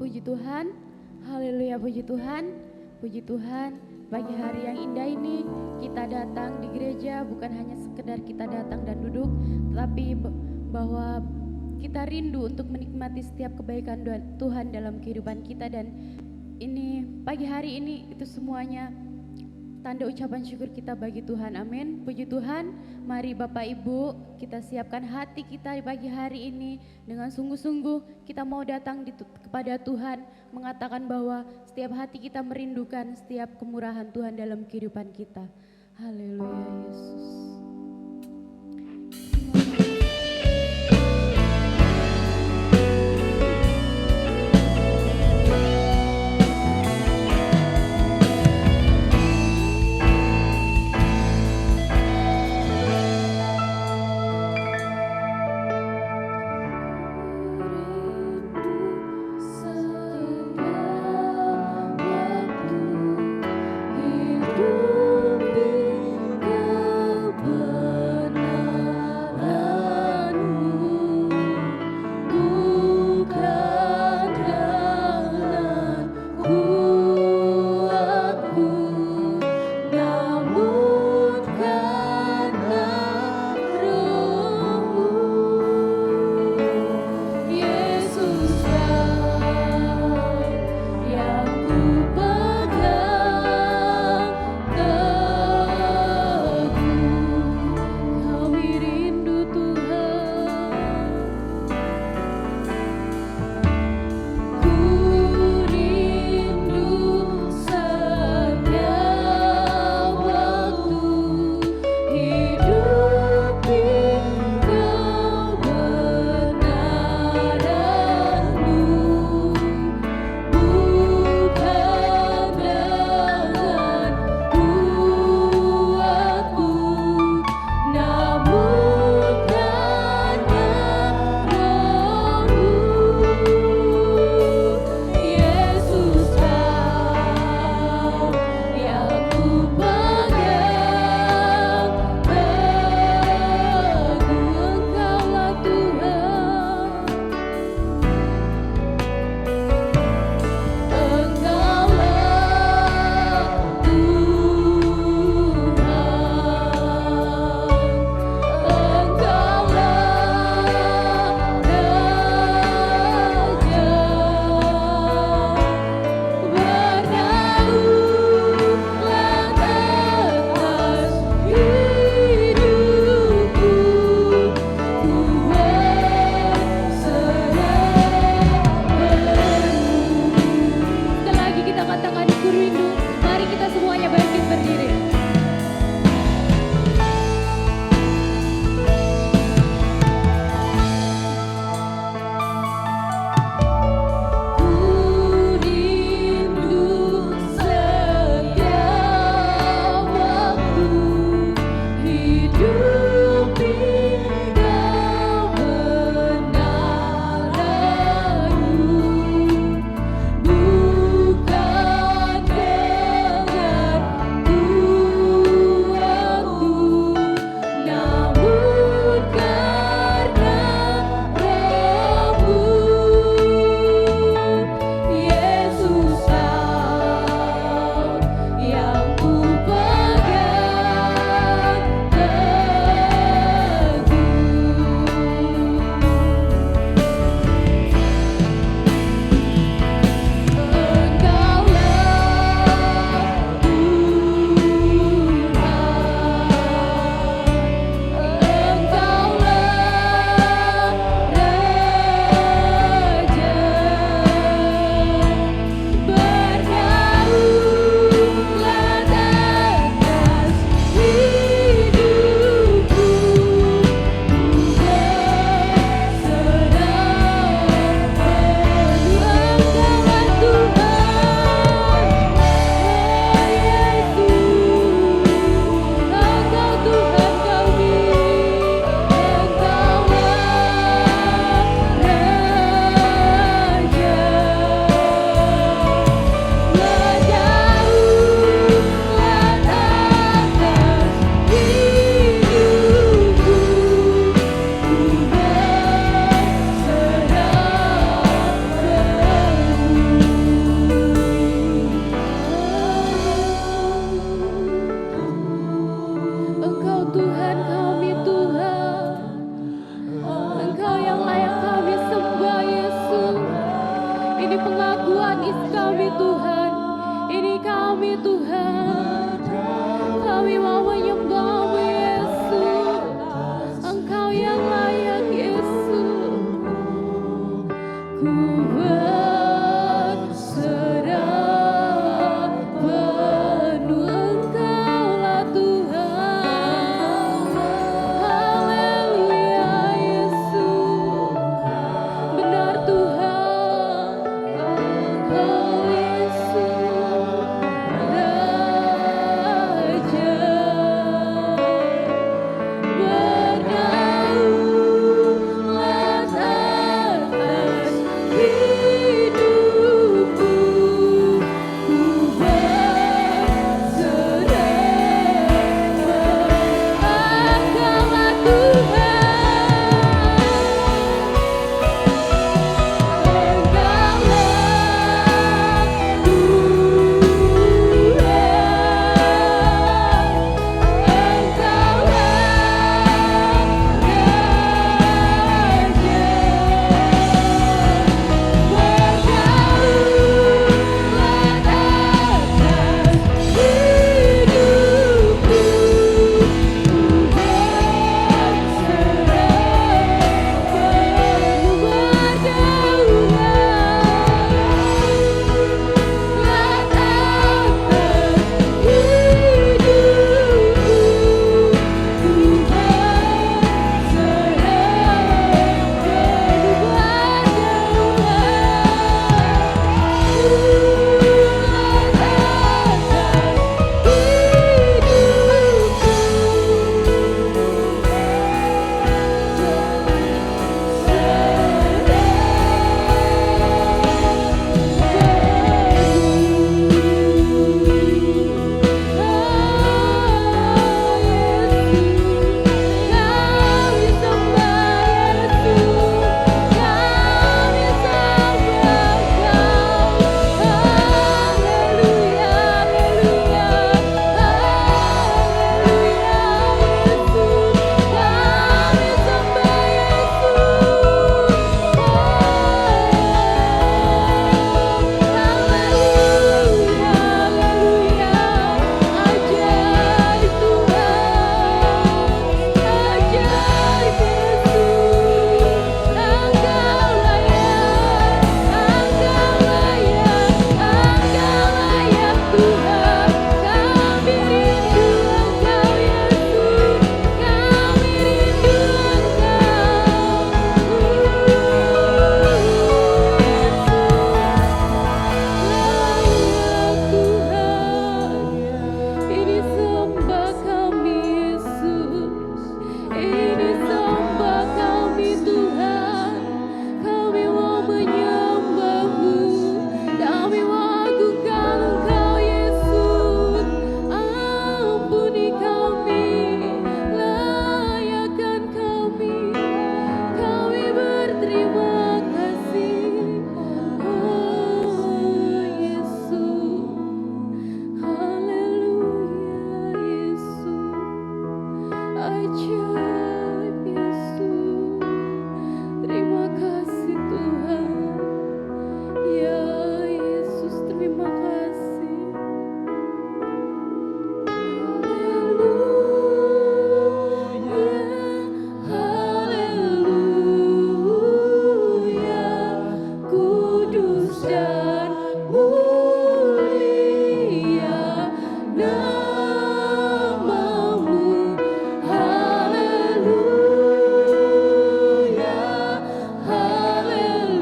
puji Tuhan. Haleluya, puji Tuhan. Puji Tuhan, pagi hari yang indah ini kita datang di gereja bukan hanya sekedar kita datang dan duduk, tetapi bahwa kita rindu untuk menikmati setiap kebaikan Tuhan dalam kehidupan kita. Dan ini pagi hari ini itu semuanya tanda ucapan syukur kita bagi Tuhan. Amin. Puji Tuhan. Mari Bapak Ibu, kita siapkan hati kita di pagi hari ini dengan sungguh-sungguh kita mau datang kepada Tuhan, mengatakan bahwa setiap hati kita merindukan setiap kemurahan Tuhan dalam kehidupan kita. Haleluya Yesus. Hidup di Ajaib Yesus, terima kasih Tuhan. Ya Yesus, terima kasih. Haleluya, kudus dan mulia namamu. Haleluya, haleluya,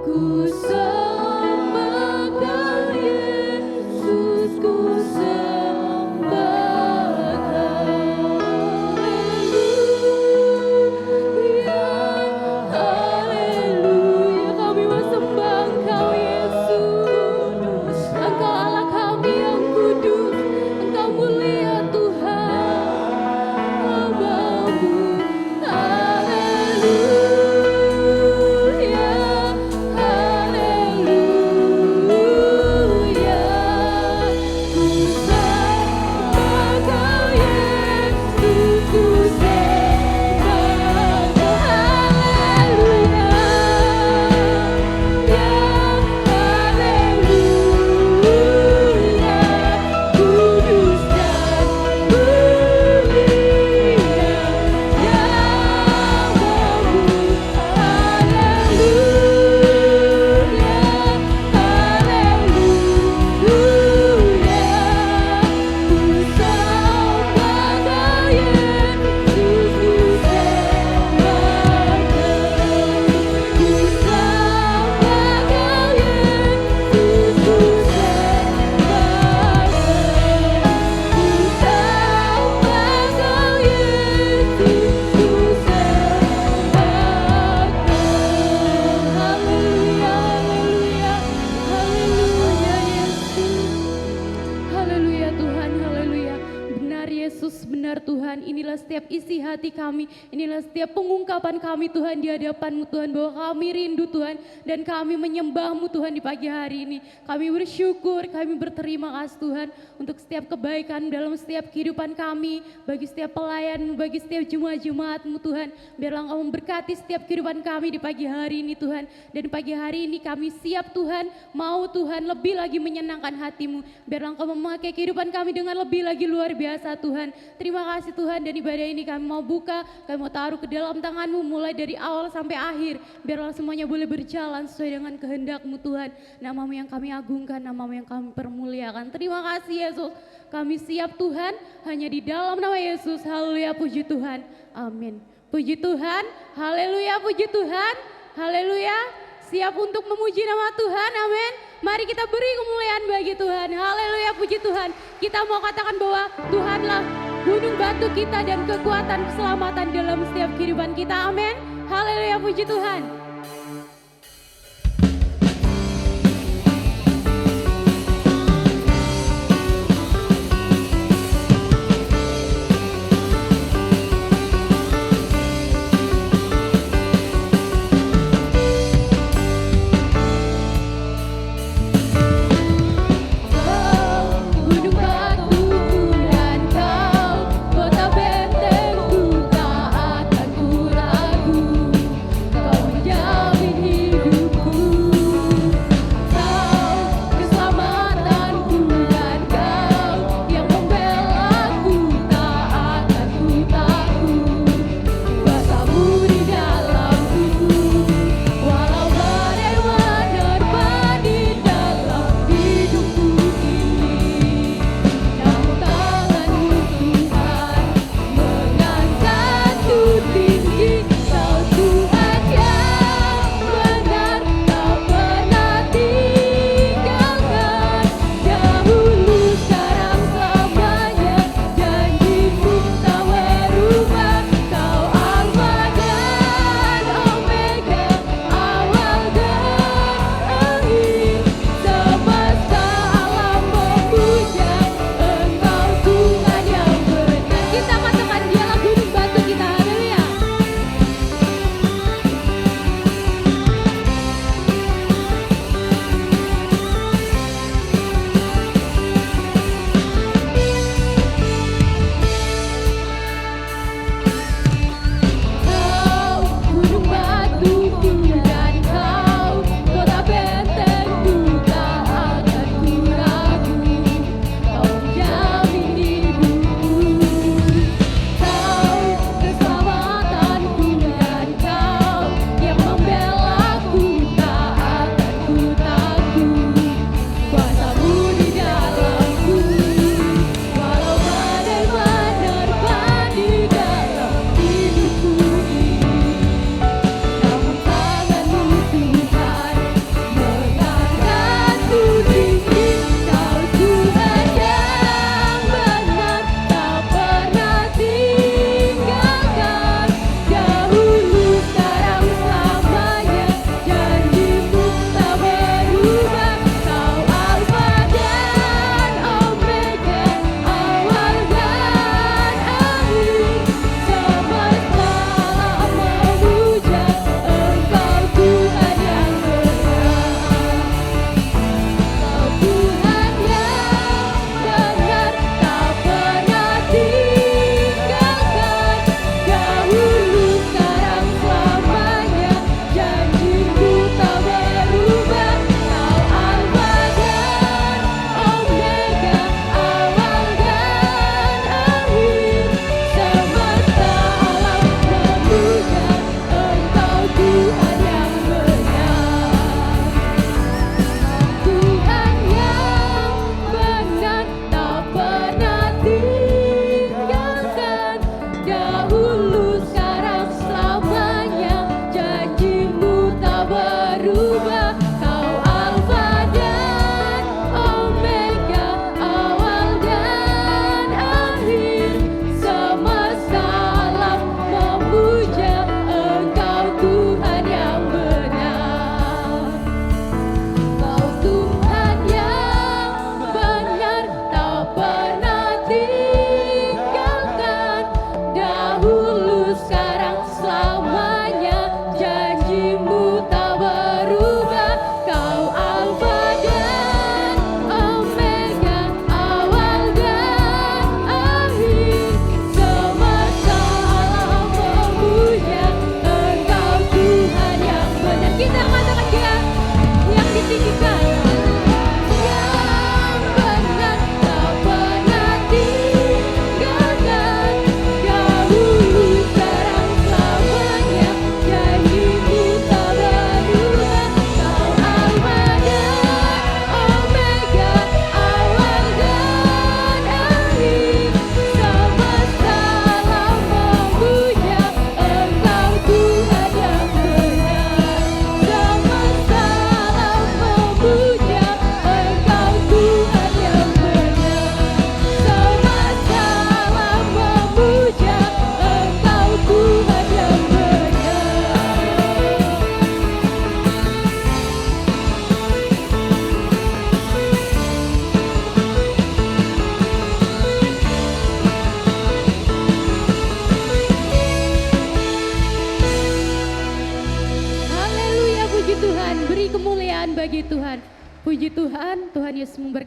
ku sembah Kau Yesus, ku sembah Kau. Haleluya, kami mau sembah Engkau Yesus. Engkau Allah kami yang kudus, Engkau mulia Tuhan. Namamu. Haleluya, haleluya, ku sembah Kau Yesus, ku sembah Kau. Haleluya, ya haleluya, kudus dan mulia namamu. Haleluya Tuhan, haleluya. Benar Yesus, benar Tuhan. Inilah setiap isi hati kami, inilah setiap pengungkapan kami Tuhan di hadapan-Mu Tuhan, bahwa kami rindu Tuhan dan kami menyembah-Mu Tuhan di pagi hari ini. Kami bersyukur, kami berterima kasih Tuhan untuk setiap kebaikan dalam setiap kehidupan kami, bagi setiap pelayan, bagi setiap jemaat-jemaat-Mu Tuhan. Biarlah Engkau memberkati setiap kehidupan kami di pagi hari ini Tuhan. Dan pagi hari ini kami siap Tuhan, mau Tuhan lebih lagi menyenangkan hati-Mu. Biarlah Engkau memakai kehidupan kami dengan lebih lagi luar biasa Tuhan. Terima kasih Tuhan, dan ibadah ini kami mau buka, kami mau taruh ke dalam tangan-Mu mulai dari awal sampai akhir. Biarlah semuanya boleh berjalan sesuai dengan kehendak-Mu Tuhan. Nama-Mu yang kami agungkan, nama-Mu yang kami permuliakan. Terima kasih Yesus, kami siap Tuhan, hanya di dalam nama Yesus. Haleluya, puji Tuhan, amin. Puji Tuhan, haleluya, puji Tuhan, haleluya. Siap untuk memuji nama Tuhan, amin. Mari kita beri kemuliaan bagi Tuhan, haleluya, puji Tuhan. Kita mau katakan bahwa Tuhanlah gunung batu kita dan kekuatan keselamatan dalam setiap kehidupan kita, amin. Haleluya, puji Tuhan. Gunung batu dan Kau, kota bentengku tak akan ku ragu. Kau menjadi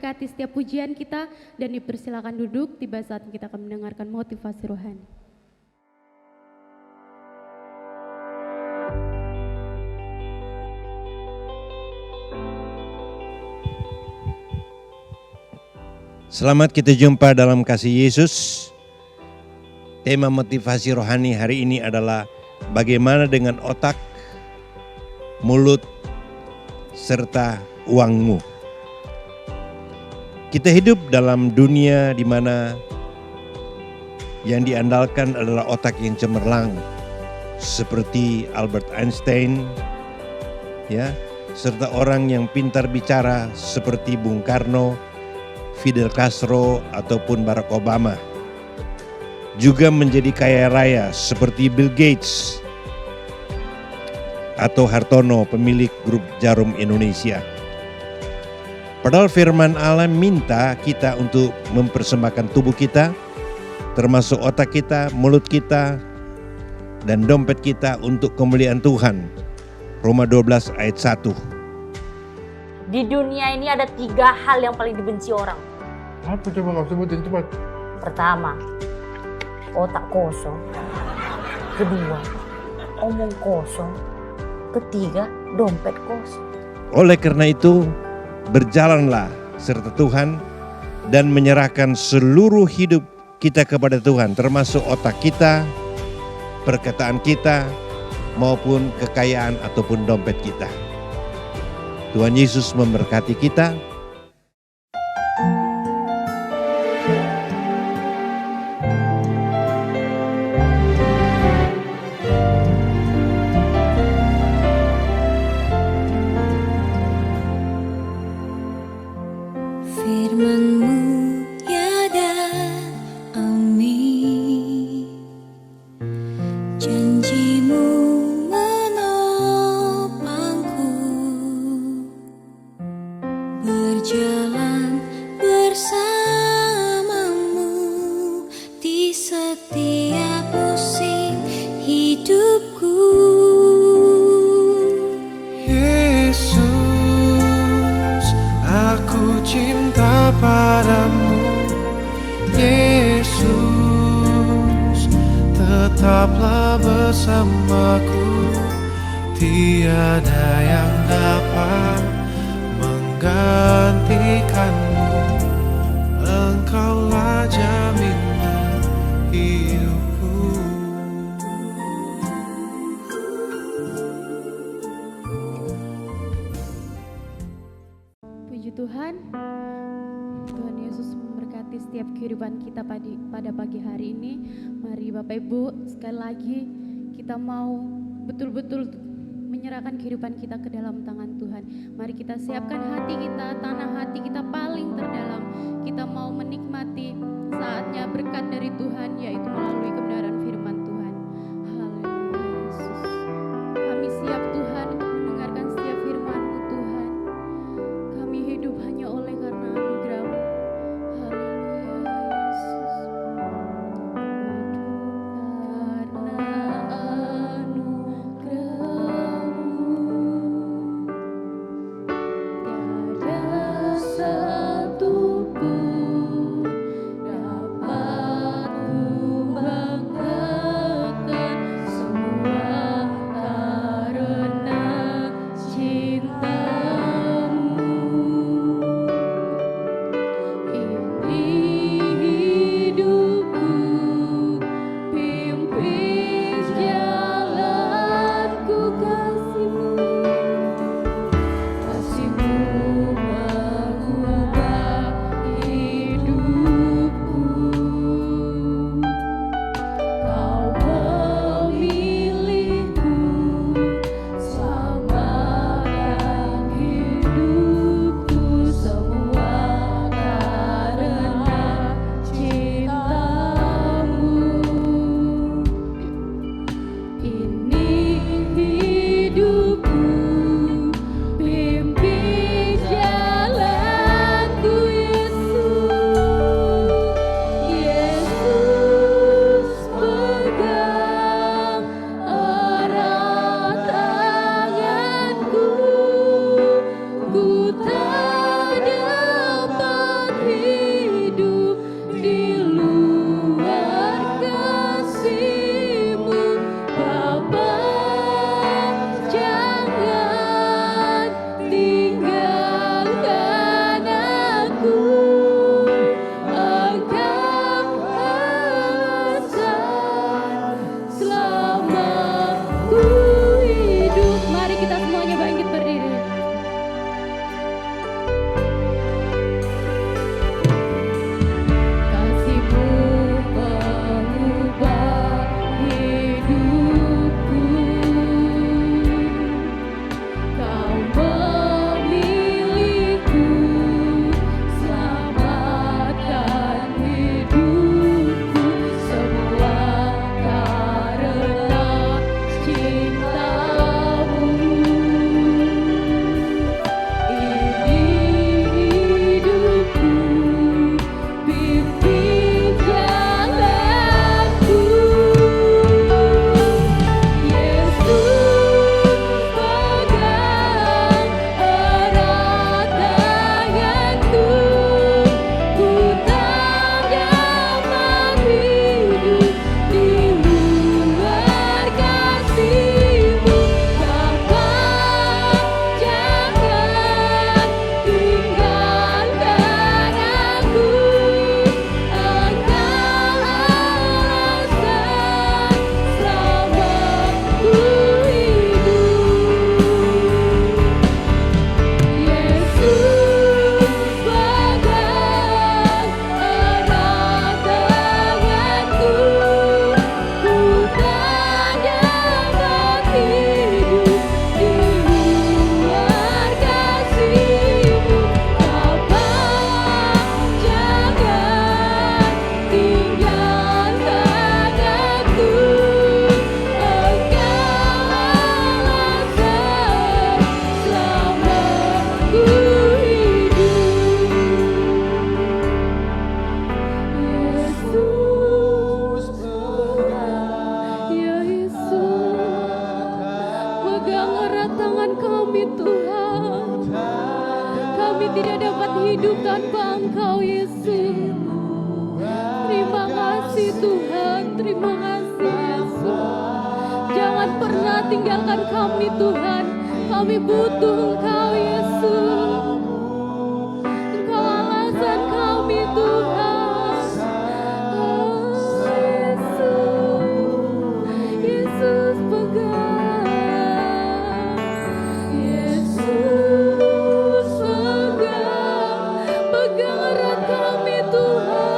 memberkati setiap pujian kita dan dipersilakan duduk. Tiba saat kita akan mendengarkan motivasi rohani. Selamat kita jumpa dalam kasih Yesus. Tema motivasi rohani hari ini adalah bagaimana dengan otak, mulut, serta uangmu. Kita hidup dalam dunia di mana yang diandalkan adalah otak yang cemerlang, seperti Albert Einstein, ya, serta orang yang pintar bicara seperti Bung Karno, Fidel Castro ataupun Barack Obama. Juga menjadi kaya raya seperti Bill Gates atau Hartono, pemilik grup Jarum Indonesia. Padahal firman Allah minta kita untuk mempersembahkan tubuh kita, termasuk otak kita, mulut kita, dan dompet kita untuk kemuliaan Tuhan. Roma 12 ayat 1. Di dunia ini ada 3 hal yang paling dibenci orang. Apa coba kau sebutin cepat? Pertama, otak kosong. Kedua, omong kosong. Ketiga, dompet kosong. Oleh karena itu, berjalanlah serta Tuhan dan menyerahkan seluruh hidup kita kepada Tuhan, termasuk otak kita, perkataan kita, maupun kekayaan ataupun dompet kita. Tuhan Yesus memberkati kita. Firman-Mu ya dan amin, janji-Mu menopangku, berjalan bersamamu di setiap musim hidupku. Yesus, aku cinta padamu. Yesus, tetaplah bersamaku. Tiada yang dapat menggantikanmu. Engkaulah jaminan hidupku. Puji Tuhan, Tuhan Yesus memberkati setiap kehidupan kita pada pagi hari ini. Mari Bapak Ibu, sekali lagi kita mau betul-betul menyerahkan kehidupan kita ke dalam tangan Tuhan. Mari kita siapkan hati kita, tanah hati kita paling terdalam. Kita mau menikmati saatnya berkat dari Tuhan, yaitu melalui kebenaran firman Tuhan. Haleluya Yesus. Kami siap Tuhan untuk mendengarkan setiap firman-Mu Tuhan. Kami hidup hanya oleh karena anugerah-Mu. Haleluya Yesus. Karena anugerah-Mu tiada satu pun dapat kasih Tuhan, terima kasih Yesus. Jangan pernah tinggalkan kami Tuhan, kami butuh Engkau Yesus. Engkau alasan kami Tuhan. Oh Yesus, Yesus pegang, Yesus pegang erat kami Tuhan.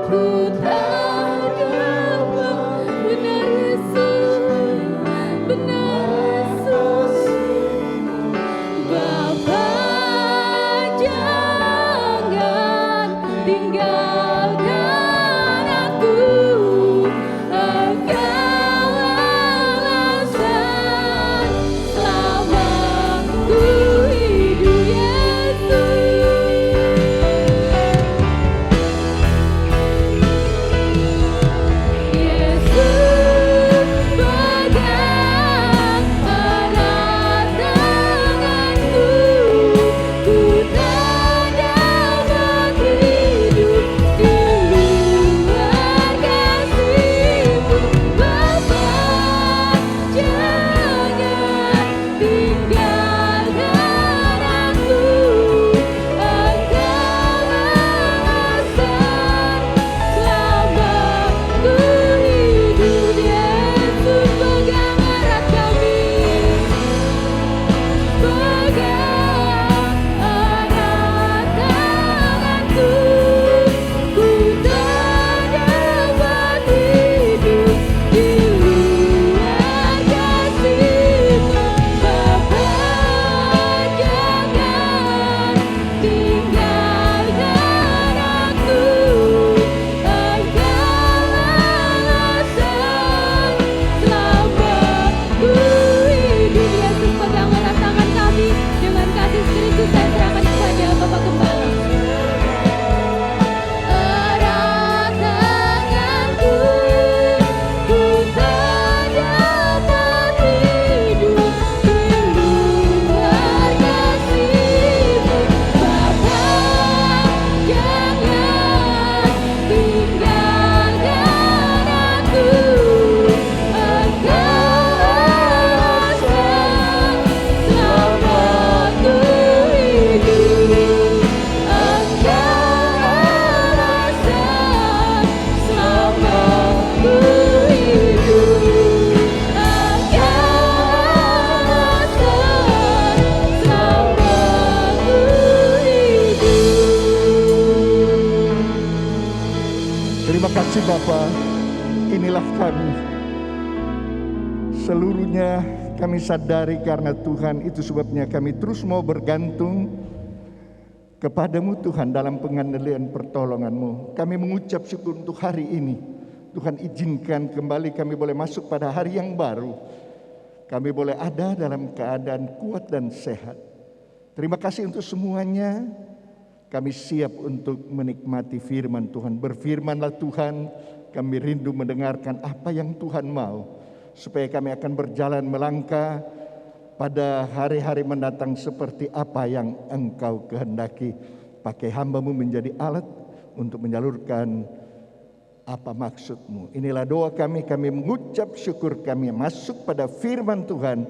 Ku tak dapat, benar Yesus, benar Yesus. Bapa, jangan tinggalkan aku. Engkau alasan selamaku hidup Yesus. Yesus pegang erat tanganku, ku tak dapat hidup di luar kasih-Mu. Bapa, jangan tinggalkan aku. Engkau alasan selamaku hidup. Yesus pegang erat kami, pegang erat tanganku, ku tak dapat hidup di luar kasih-Mu. Bapa, jangan tinggalkan aku. Engkau alasan selamaku hidup. Yesus pegang erat tangan kami, dengan kasih Kristus saya serahkan kepada Bapa Gembala. Erat tanganku, ku tak dapat hidup di luar kasih-Mu. Bapa, jangan tinggalkan aku. Engkau alasan selamaku hidup. Engkau alasan selamaku hidup. Engkau alasan selamaku hidup. Terima kasih Bapa, inilah kami. Seluruhnya kami sadari karena Tuhan, itu sebabnya kami terus mau bergantung kepadamu Tuhan dalam pengandaian pertolongan-Mu. Kami mengucap syukur untuk hari ini. Tuhan izinkan kembali kami boleh masuk pada hari yang baru. Kami boleh ada dalam keadaan kuat dan sehat. Terima kasih untuk semuanya. Kami siap untuk menikmati firman Tuhan. Berfirmanlah Tuhan, kami rindu mendengarkan apa yang Tuhan mau, supaya kami akan berjalan melangkah pada hari-hari mendatang seperti apa yang Engkau kehendaki. Pakai hamba-Mu menjadi alat untuk menyalurkan apa maksud-Mu. Inilah doa kami mengucap syukur, kami masuk pada firman Tuhan,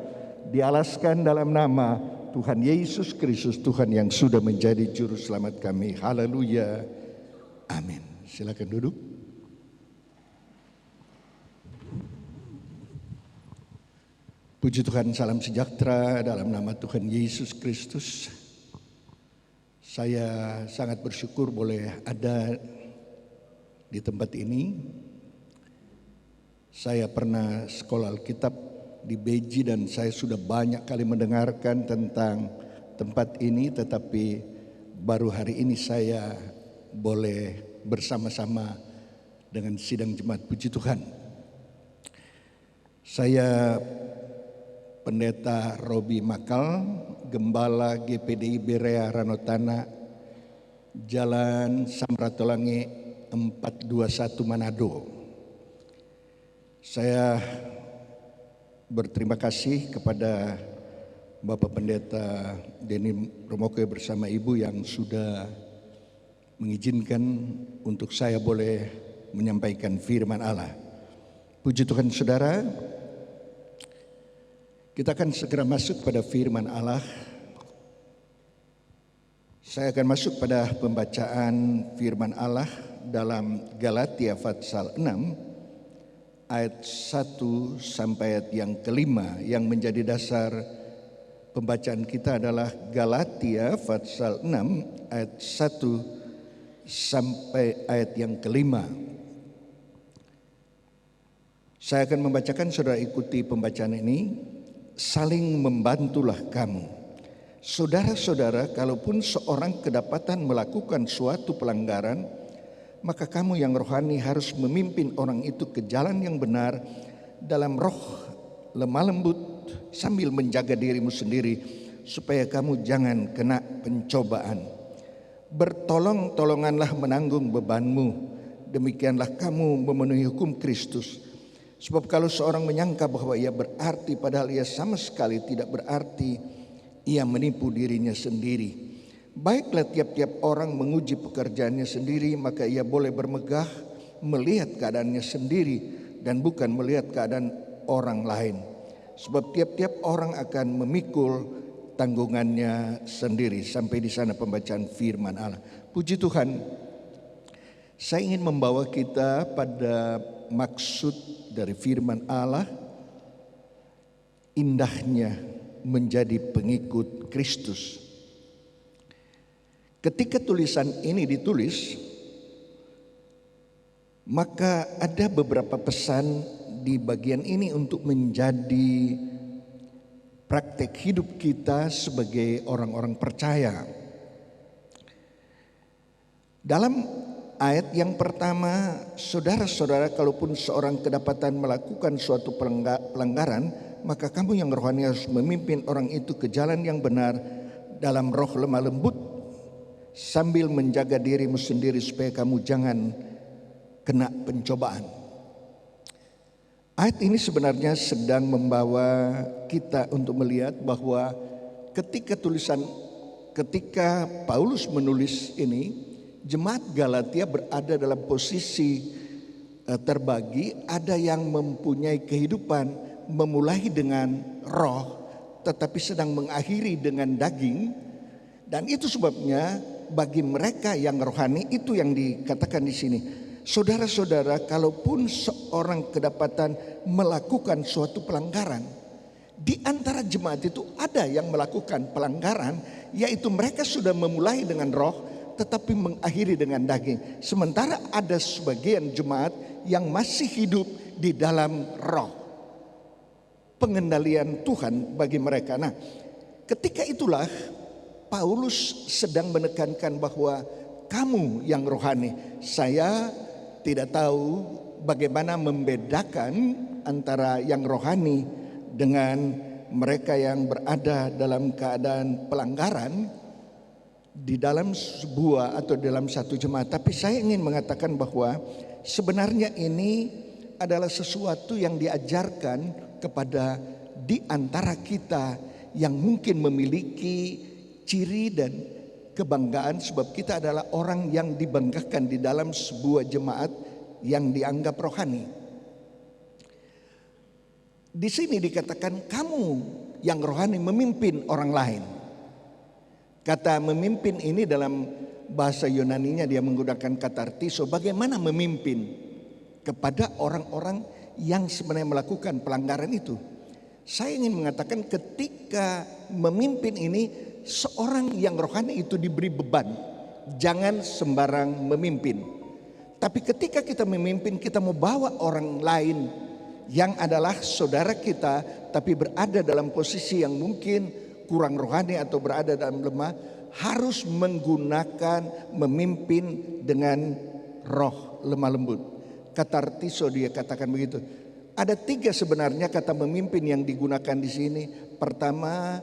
dialaskan dalam nama Tuhan Yesus Kristus, Tuhan yang sudah menjadi juru selamat kami. Haleluya. Amin. Silakan duduk. Puji Tuhan, salam sejahtera dalam nama Tuhan Yesus Kristus. Saya sangat bersyukur boleh ada di tempat ini. Saya pernah sekolah Alkitab di Beji dan saya sudah banyak kali mendengarkan tentang tempat ini, tetapi baru hari ini saya boleh bersama-sama dengan sidang jemaat. Puji Tuhan. Saya Pendeta Robi Makal, Gembala GPDI Berea Ranotana, Jalan Samratulangi 421 Manado. Saya berterima kasih kepada Bapak Pendeta Denny Romoke bersama Ibu yang sudah mengizinkan untuk saya boleh menyampaikan firman Allah. Puji Tuhan saudara, kita akan segera masuk pada firman Allah. Saya akan masuk pada pembacaan firman Allah dalam Galatia pasal 6 ayat 1 sampai ayat yang kelima. Yang menjadi dasar pembacaan kita adalah Galatia pasal 6 ayat 1 sampai ayat yang kelima. Saya akan membacakan, saudara ikuti pembacaan ini. Saling membantulah kamu. Saudara-saudara, kalaupun seorang kedapatan melakukan suatu pelanggaran, maka kamu yang rohani harus memimpin orang itu ke jalan yang benar dalam roh lemah lembut sambil menjaga dirimu sendiri supaya kamu jangan kena pencobaan. Bertolong-tolonganlah menanggung bebanmu, demikianlah kamu memenuhi hukum Kristus. Sebab kalau seorang menyangka bahwa ia berarti padahal ia sama sekali tidak berarti, ia menipu dirinya sendiri. Baiklah tiap-tiap orang menguji pekerjaannya sendiri, maka ia boleh bermegah melihat keadaannya sendiri dan bukan melihat keadaan orang lain. Sebab tiap-tiap orang akan memikul tanggungannya sendiri. Sampai di sana pembacaan firman Allah. Puji Tuhan, saya ingin membawa kita pada maksud dari firman Allah, indahnya menjadi pengikut Kristus. Ketika tulisan ini ditulis, maka ada beberapa pesan di bagian ini untuk menjadi praktek hidup kita sebagai orang-orang percaya. Dalam ayat yang pertama, saudara-saudara, kalaupun seorang kedapatan melakukan suatu pelanggaran, maka kamu yang rohani harus memimpin orang itu ke jalan yang benar dalam roh lemah lembut sambil menjaga dirimu sendiri supaya kamu jangan kena pencobaan. Ayat ini sebenarnya sedang membawa kita untuk melihat bahwa ketika Paulus menulis ini, jemaat Galatia berada dalam posisi terbagi. Ada yang mempunyai kehidupan memulai dengan roh tetapi sedang mengakhiri dengan daging. Dan itu sebabnya bagi mereka yang rohani, itu yang dikatakan di sini. Saudara-saudara, kalaupun seorang kedapatan melakukan suatu pelanggaran, di antara jemaat itu ada yang melakukan pelanggaran, yaitu mereka sudah memulai dengan roh tetapi mengakhiri dengan daging. Sementara ada sebagian jemaat yang masih hidup di dalam roh. Pengendalian Tuhan bagi mereka. Nah, ketika itulah Paulus sedang menekankan bahwa kamu yang rohani, saya tidak tahu bagaimana membedakan antara yang rohani dengan mereka yang berada dalam keadaan pelanggaran di dalam sebuah atau dalam satu jemaat. Tapi saya ingin mengatakan bahwa sebenarnya ini adalah sesuatu yang diajarkan kepada di antara kita yang mungkin memiliki ciri dan kebanggaan, sebab kita adalah orang yang dibanggakan di dalam sebuah jemaat yang dianggap rohani. Di sini dikatakan kamu yang rohani memimpin orang lain. Kata memimpin ini dalam bahasa Yunaninya dia menggunakan kata artiso. Bagaimana memimpin kepada orang-orang yang sebenarnya melakukan pelanggaran itu? Saya ingin mengatakan ketika memimpin ini, seorang yang rohani itu diberi beban. Jangan sembarang memimpin. Tapi ketika kita memimpin, kita mau bawa orang lain yang adalah saudara kita, tapi berada dalam posisi yang mungkin kurang rohani atau berada dalam lemah, harus menggunakan memimpin dengan roh lemah lembut. Katartiso dia katakan begitu. Ada 3 sebenarnya kata memimpin yang digunakan di sini. Pertama,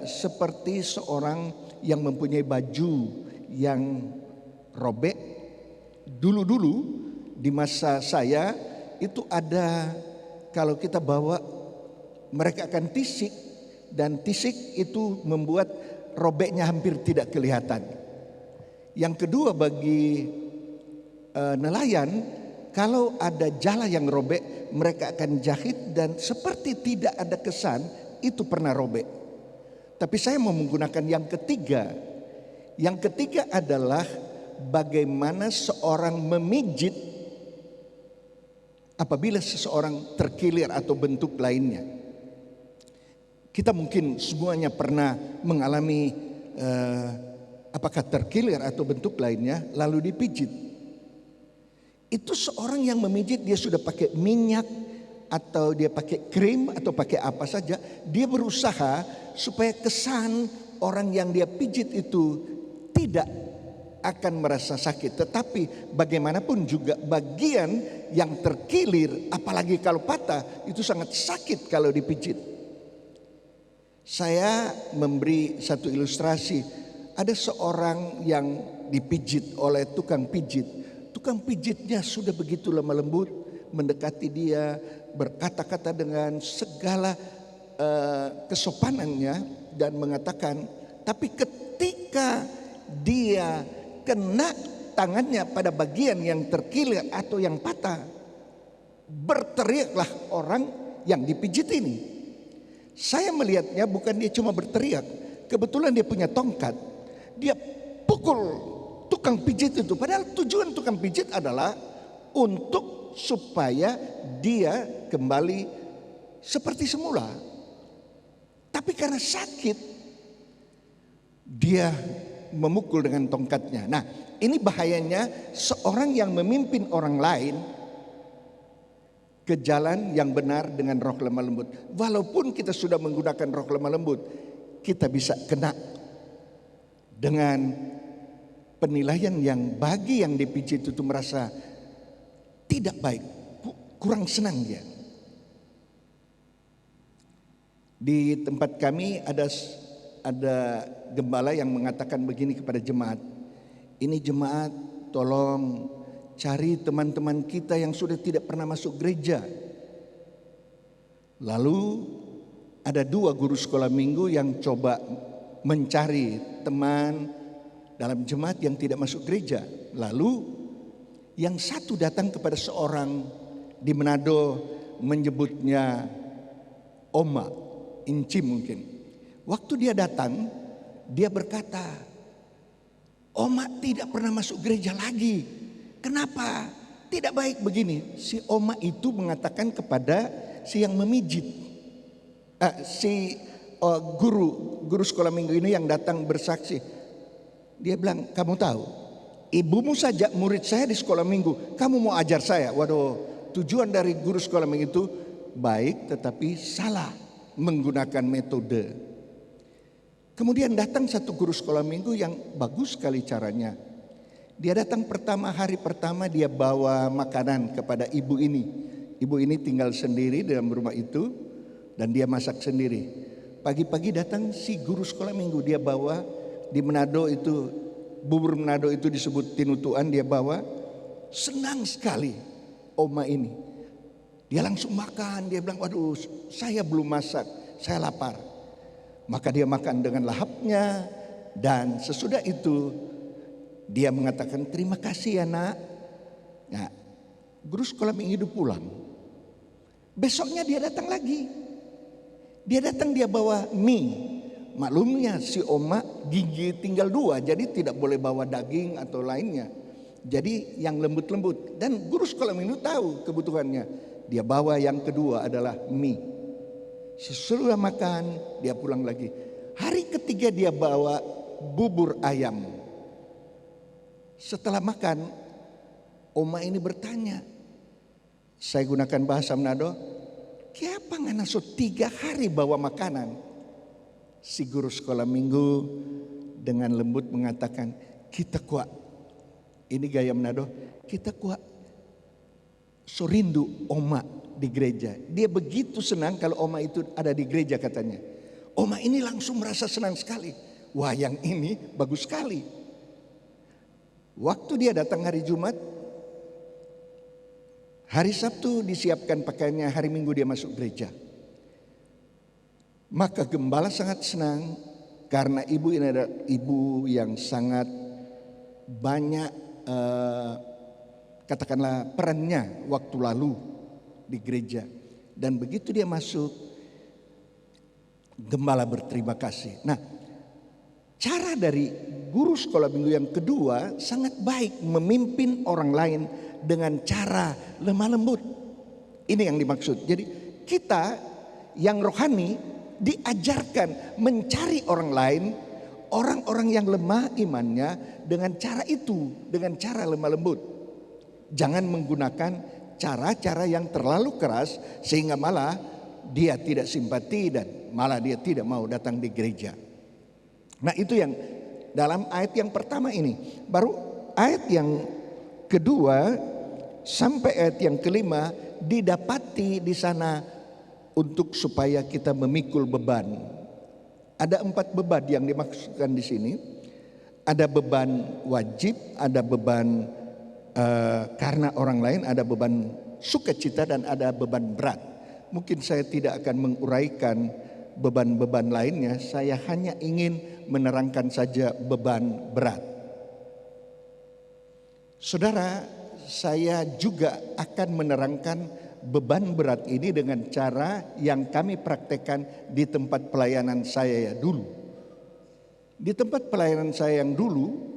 seperti seorang yang mempunyai baju yang robek. Dulu-dulu di masa saya itu ada, kalau kita bawa mereka akan tisik, dan tisik itu membuat robeknya hampir tidak kelihatan. Yang kedua, bagi nelayan, kalau ada jala yang robek, mereka akan jahit dan seperti tidak ada kesan itu pernah robek. Tapi saya mau menggunakan yang ketiga. Yang ketiga adalah bagaimana seorang memijit apabila seseorang terkilir atau bentuk lainnya. Kita mungkin semuanya pernah mengalami apakah terkilir atau bentuk lainnya lalu dipijit. Itu seorang yang memijit, dia sudah pakai minyak atau dia pakai krim atau pakai apa saja, dia berusaha supaya kesan orang yang dia pijit itu tidak akan merasa sakit. Tetapi bagaimanapun juga bagian yang terkilir, apalagi kalau patah, itu sangat sakit kalau dipijit. Saya memberi satu ilustrasi. Ada seorang yang dipijit oleh tukang pijit. Tukang pijitnya sudah begitu lemah lembut, mendekati dia, berkata-kata dengan segala kesopanannya dan mengatakan, tapi ketika dia kena tangannya pada bagian yang terkilir atau yang patah, berteriaklah orang yang dipijit ini. Saya melihatnya bukan dia cuma berteriak, kebetulan dia punya tongkat, dia pukul tukang pijit itu. Padahal tujuan tukang pijit adalah untuk supaya dia kembali seperti semula. Tapi karena sakit, dia memukul dengan tongkatnya. Nah, ini bahayanya seorang yang memimpin orang lain ke jalan yang benar dengan roh lemah lembut. Walaupun kita sudah menggunakan roh lemah lembut, kita bisa kena dengan penilaian yang bagi yang dipijit itu merasa tidak baik, kurang senang dia. Di tempat kami ada gembala yang mengatakan begini kepada jemaat, ini jemaat tolong cari teman-teman kita yang sudah tidak pernah masuk gereja. Lalu ada 2 guru sekolah minggu yang coba mencari teman dalam jemaat yang tidak masuk gereja. Lalu yang satu datang kepada seorang di Manado, menyebutnya Oma, Inci mungkin. Waktu dia datang, dia berkata, Oma tidak pernah masuk gereja lagi. Kenapa? Tidak baik begini. Si Oma itu mengatakan kepada si yang memijit, guru sekolah minggu ini yang datang bersaksi. Dia bilang, kamu tahu, ibumu saja murid saya di sekolah minggu, kamu mau ajar saya. Waduh, tujuan dari guru sekolah minggu itu baik tetapi salah menggunakan metode. Kemudian datang satu guru sekolah minggu yang bagus sekali caranya. Dia datang hari pertama dia bawa makanan kepada ibu ini. Ibu ini tinggal sendiri dalam rumah itu dan dia masak sendiri. Pagi-pagi datang si guru sekolah minggu, dia bawa di Manado itu, bubur Manado itu disebut tinutuan, dia bawa. Senang sekali Oma ini. Dia langsung makan, dia bilang, waduh saya belum masak, saya lapar. Maka dia makan dengan lahapnya. Dan sesudah itu dia mengatakan, terima kasih ya nak. Nah, guru sekolah minggu itu pulang. Besoknya dia datang lagi. Dia datang, dia bawa mie. Maklumnya si Oma gigi tinggal 2, jadi tidak boleh bawa daging atau lainnya. Jadi yang lembut-lembut. Dan guru sekolah minggu tahu kebutuhannya. Dia bawa yang kedua adalah mie. Sesudah makan dia pulang lagi. Hari ketiga dia bawa bubur ayam. Setelah makan, Oma ini bertanya. Saya gunakan bahasa Manado. Kenapa ngana so 3 hari bawa makanan? Si guru sekolah minggu dengan lembut mengatakan, kita kuat, ini gaya Manado, kita kuat so rindu Oma di gereja. Dia begitu senang kalau Oma itu ada di gereja katanya. Oma ini langsung merasa senang sekali. Wah, yang ini bagus sekali. Waktu dia datang hari Jumat, hari Sabtu disiapkan pakaiannya, hari Minggu dia masuk gereja. Maka gembala sangat senang karena ibu ini adalah ibu yang sangat banyak katakanlah perannya waktu lalu di gereja. Dan begitu dia masuk, gembala berterima kasih. Nah, cara dari guru sekolah minggu yang kedua sangat baik, memimpin orang lain dengan cara lemah lembut. Ini yang dimaksud. Jadi kita yang rohani diajarkan mencari orang lain, orang-orang yang lemah imannya dengan cara itu, dengan cara lemah lembut. Jangan menggunakan cara-cara yang terlalu keras sehingga malah dia tidak simpati dan malah dia tidak mau datang di gereja. Nah, itu yang dalam ayat yang pertama ini. Baru ayat yang kedua sampai ayat yang kelima didapati di sana untuk supaya kita memikul beban. Ada 4 beban yang dimaksudkan di sini. Ada beban wajib, ada beban karena orang lain, ada beban sukacita, dan ada beban berat. Mungkin saya tidak akan menguraikan beban-beban lainnya, saya hanya ingin menerangkan saja beban berat. Saudara, saya juga akan menerangkan beban berat ini dengan cara yang kami praktekkan di tempat pelayanan saya dulu. Di tempat pelayanan saya yang dulu,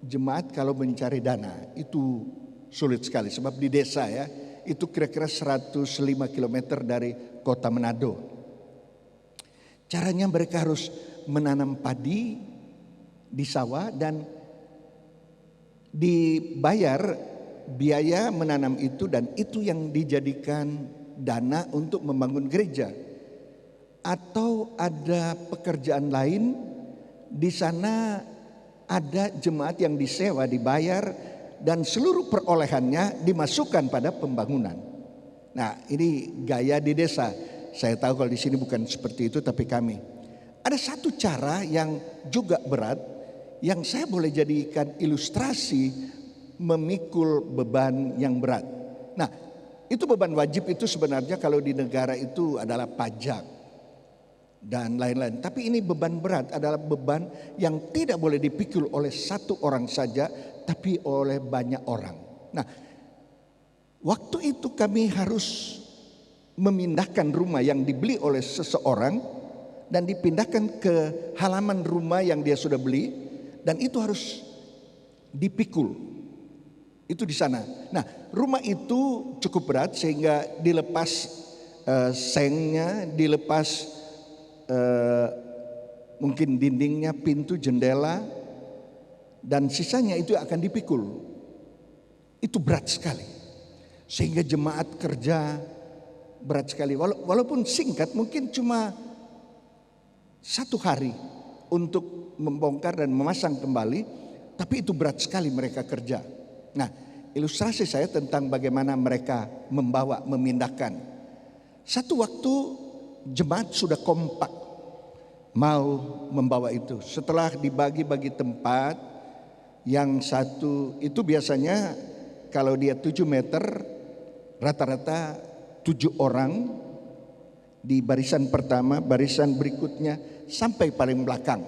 jemaat kalau mencari dana itu sulit sekali, sebab di desa ya, itu kira-kira 105 km dari kota Manado. Caranya mereka harus menanam padi di sawah dan dibayar biaya menanam itu, dan itu yang dijadikan dana untuk membangun gereja. Atau ada pekerjaan lain di sana, ada jemaat yang disewa, dibayar, dan seluruh perolehannya dimasukkan pada pembangunan. Nah, ini gaya di desa. Saya tahu kalau di sini bukan seperti itu, tapi kami. Ada satu cara yang juga berat, yang saya boleh jadikan ilustrasi memikul beban yang berat. Nah, itu beban wajib itu sebenarnya kalau di negara itu adalah pajak dan lain-lain. Tapi ini beban berat adalah beban yang tidak boleh dipikul oleh satu orang saja, tapi oleh banyak orang. Nah, waktu itu kami harus memindahkan rumah yang dibeli oleh seseorang dan dipindahkan ke halaman rumah yang dia sudah beli, dan itu harus dipikul. Itu di sana. Nah, rumah itu cukup berat sehingga dilepas sengnya, dilepas mungkin dindingnya, pintu, jendela, dan sisanya itu akan dipikul. Itu berat sekali, sehingga jemaat kerja berat sekali. Walaupun singkat, mungkin cuma 1 hari untuk membongkar dan memasang kembali, tapi itu berat sekali mereka kerja. Nah, ilustrasi saya tentang bagaimana mereka membawa, memindahkan. Satu waktu jemaat sudah kompak mau membawa itu. Setelah dibagi-bagi tempat, yang satu itu biasanya kalau dia 7 meter, rata-rata 7 orang di barisan pertama, barisan berikutnya sampai paling belakang.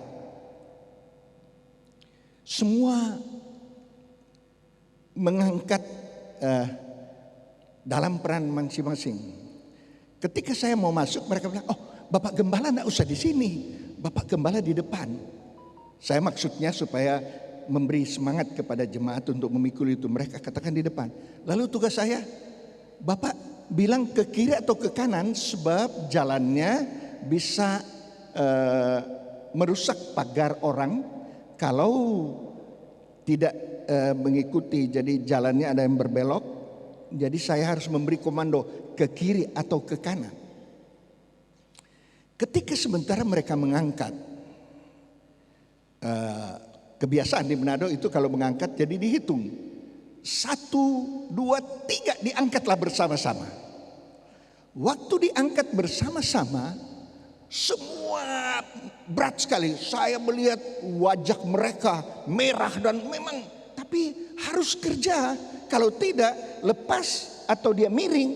Semua mengangkat dalam peran masing-masing. Ketika saya mau masuk, mereka bilang, "Oh, Bapak Gembala enggak usah di sini, Bapak Gembala di depan." Saya maksudnya supaya memberi semangat kepada jemaat untuk memikul itu. Mereka katakan di depan. Lalu tugas saya, Bapak bilang ke kiri atau ke kanan, sebab jalannya bisa merusak pagar orang kalau tidak mengikuti. Jadi jalannya ada yang berbelok, jadi saya harus memberi komando ke kiri atau ke kanan. Ketika sementara mereka mengangkat, kebiasaan di Manado itu kalau mengangkat jadi dihitung 1, 2, 3 diangkatlah bersama-sama. Waktu diangkat bersama-sama, semua berat sekali. Saya melihat wajah mereka merah dan memang, tapi harus kerja. Kalau tidak, lepas atau dia miring,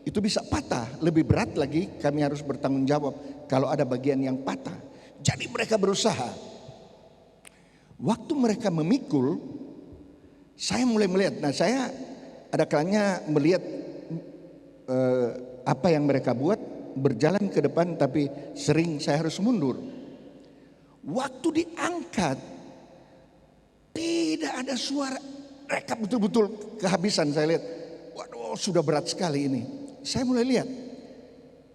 itu bisa patah. Lebih berat lagi, kami harus bertanggung jawab kalau ada bagian yang patah. Jadi mereka berusaha. Waktu mereka memikul, Saya mulai melihat. Nah, saya ada kalanya melihat apa yang mereka buat, berjalan ke depan, tapi sering saya harus mundur. Waktu diangkat, tidak ada suara. Mereka betul-betul kehabisan. Saya lihat, waduh, sudah berat sekali ini. Saya mulai lihat,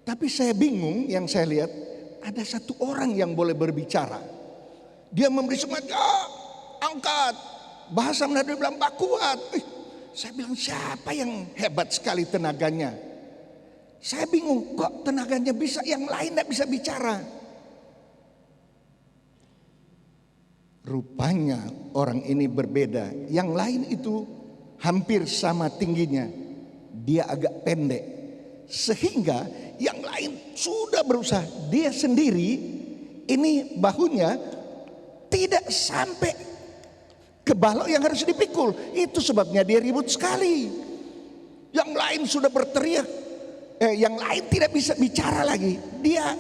tapi saya bingung. Yang saya lihat, ada satu orang yang boleh berbicara. Dia memberi semangat, angkat. Bahasa Manado bilang, Pak kuat. Saya bilang, siapa yang hebat sekali tenaganya? Saya bingung, kok tenaganya bisa, yang lain tidak bisa bicara. Rupanya orang ini berbeda. Yang lain itu hampir sama tingginya. Dia agak pendek. Sehingga yang lain sudah berusaha. Dia sendiri ini bahunya tidak sampai ke balok yang harus dipikul. Itu sebabnya dia ribut sekali. Yang lain sudah berteriak. Yang lain tidak bisa bicara lagi. Dia